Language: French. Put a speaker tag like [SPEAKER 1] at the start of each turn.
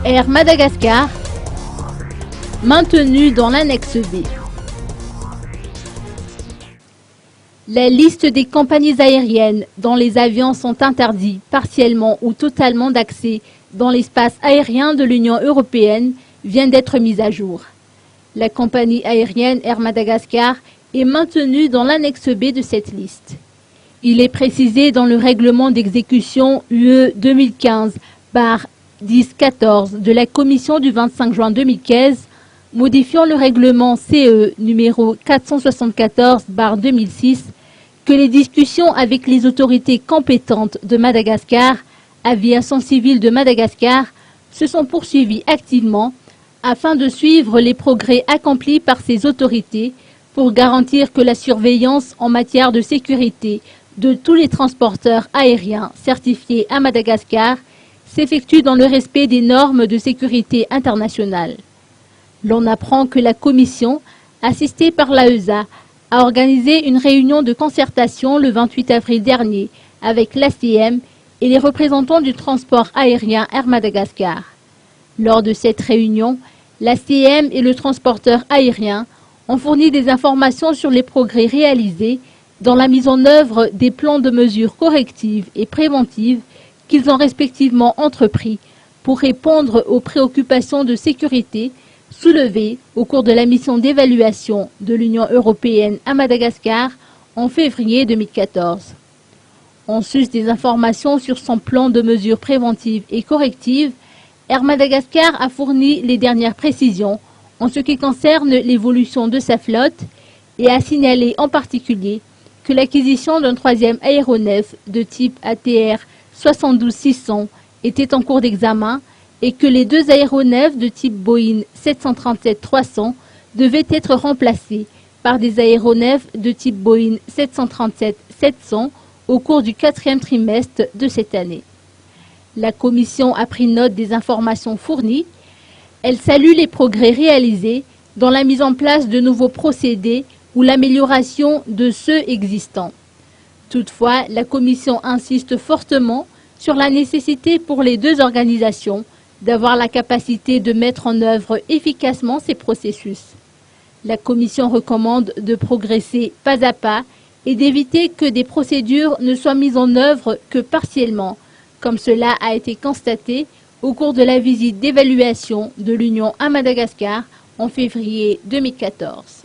[SPEAKER 1] Air Madagascar, maintenu dans l'annexe B. La liste des compagnies aériennes dont les avions sont interdits partiellement ou totalement d'accès dans l'espace aérien de l'Union européenne vient d'être mise à jour. La compagnie aérienne Air Madagascar est maintenue dans l'annexe B de cette liste. Il est précisé dans le règlement d'exécution UE 2015/1014 de la Commission du 25 juin 2015, modifiant le règlement CE numéro 474/2006, que les discussions avec les autorités compétentes de Madagascar, Aviation civile de Madagascar, se sont poursuivies activement afin de suivre les progrès accomplis par ces autorités pour garantir que la surveillance en matière de sécurité de tous les transporteurs aériens certifiés à Madagascar s'effectue dans le respect des normes de sécurité internationale. L'on apprend que la Commission, assistée par l'AESA, a organisé une réunion de concertation le 28 avril dernier avec l'ACM et les représentants du transport aérien Air Madagascar. Lors de cette réunion, l'ACM et le transporteur aérien ont fourni des informations sur les progrès réalisés dans la mise en œuvre des plans de mesures correctives et préventives qu'ils ont respectivement entrepris pour répondre aux préoccupations de sécurité soulevées au cours de la mission d'évaluation de l'Union européenne à Madagascar en février 2014. En sus des informations sur son plan de mesures préventives et correctives, Air Madagascar a fourni les dernières précisions en ce qui concerne l'évolution de sa flotte et a signalé en particulier que l'acquisition d'un troisième aéronef de type ATR 72-600 était en cours d'examen et que les deux aéronefs de type Boeing 737-300 devaient être remplacés par des aéronefs de type Boeing 737-700 au cours du 4e trimestre de cette année. La Commission a pris note des informations fournies. Elle salue les progrès réalisés dans la mise en place de nouveaux procédés ou l'amélioration de ceux existants. Toutefois, la Commission insiste fortement sur la nécessité pour les deux organisations d'avoir la capacité de mettre en œuvre efficacement ces processus. La Commission recommande de progresser pas à pas et d'éviter que des procédures ne soient mises en œuvre que partiellement, comme cela a été constaté au cours de la visite d'évaluation de l'Union à Madagascar en février 2014.